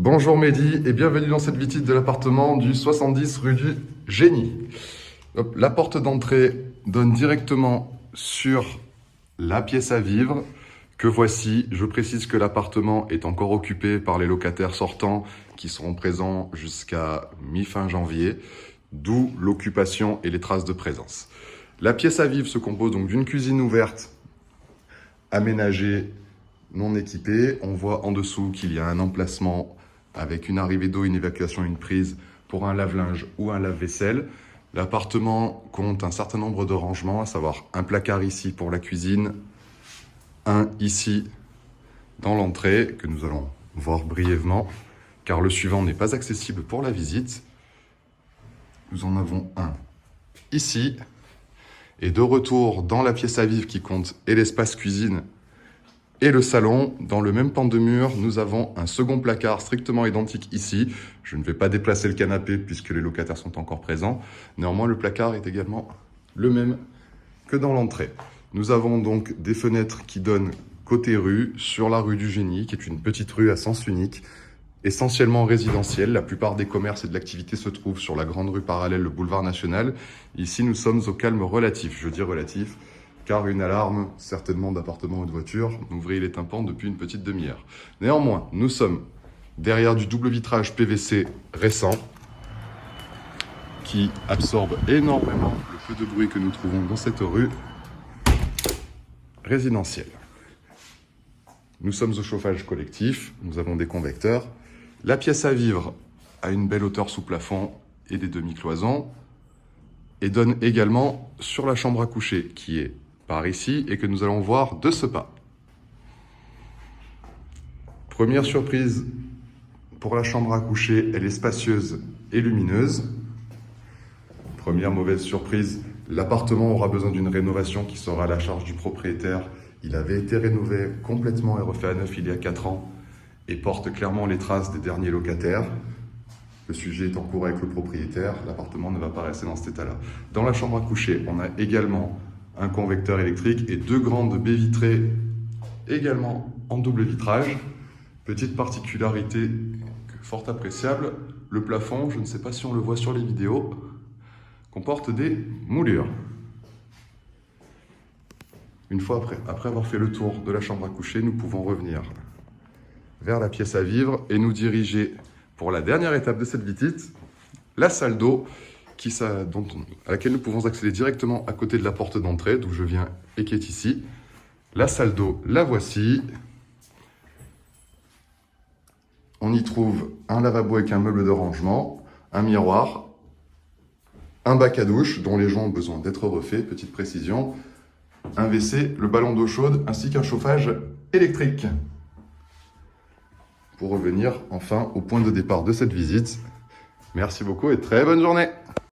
Bonjour Mehdi et bienvenue dans cette visite de l'appartement du 70 rue du Génie. Hop, la porte d'entrée donne directement sur la pièce à vivre que voici. Je précise que l'appartement est encore occupé par les locataires sortants qui seront présents jusqu'à mi-fin janvier, d'où l'occupation et les traces de présence. La pièce à vivre se compose donc d'une cuisine ouverte, aménagée, non équipée. On voit en dessous qu'il y a un emplacement avec une arrivée d'eau, une évacuation, une prise pour un lave-linge ou un lave-vaisselle. L'appartement compte un certain nombre de rangements, à savoir un placard ici pour la cuisine, un ici dans l'entrée, que nous allons voir brièvement, car le suivant n'est pas accessible pour la visite. Nous en avons un ici, et de retour dans la pièce à vivre qui compte et l'espace cuisine et le salon. Dans le même pan de mur, nous avons un second placard strictement identique ici. Je ne vais pas déplacer le canapé puisque les locataires sont encore présents. Néanmoins, le placard est également le même que dans l'entrée. Nous avons donc des fenêtres qui donnent côté rue, sur la rue du Génie, qui est une petite rue à sens unique, essentiellement résidentielle. La plupart des commerces et de l'activité se trouvent sur la grande rue parallèle, le boulevard national. Ici, nous sommes au calme relatif. Je dis relatif, car une alarme, certainement d'appartement ou de voiture, nous vrille les tympans depuis une petite demi-heure. Néanmoins, nous sommes derrière du double vitrage PVC récent, qui absorbe énormément le peu de bruit que nous trouvons dans cette rue résidentielle. Nous sommes au chauffage collectif, nous avons des convecteurs. La pièce à vivre a une belle hauteur sous plafond et des demi-cloisons, et donne également sur la chambre à coucher, qui est par ici et que nous allons voir de ce pas. Première surprise pour la chambre à coucher, elle est spacieuse et lumineuse. Première mauvaise surprise, l'appartement aura besoin d'une rénovation qui sera à la charge du propriétaire. Il avait été rénové complètement et refait à neuf il y a 4 ans et porte clairement les traces des derniers locataires. Le sujet est en cours avec le propriétaire, l'appartement ne va pas rester dans cet état-là. Dans la chambre à coucher, on a également un convecteur électrique et 2 grandes baies vitrées également en double vitrage. Petite particularité fort appréciable, le plafond, je ne sais pas si on le voit sur les vidéos, comporte des moulures. Une fois après avoir fait le tour de la chambre à coucher, nous pouvons revenir vers la pièce à vivre et nous diriger pour la dernière étape de cette visite, la salle d'eau, à laquelle nous pouvons accéder directement à côté de la porte d'entrée, d'où je viens et qui est ici. La salle d'eau, la voici. On y trouve un lavabo avec un meuble de rangement, un miroir, un bac à douche dont les joints ont besoin d'être refaits, petite précision, un WC, le ballon d'eau chaude ainsi qu'un chauffage électrique. Pour revenir enfin au point de départ de cette visite, merci beaucoup et très bonne journée!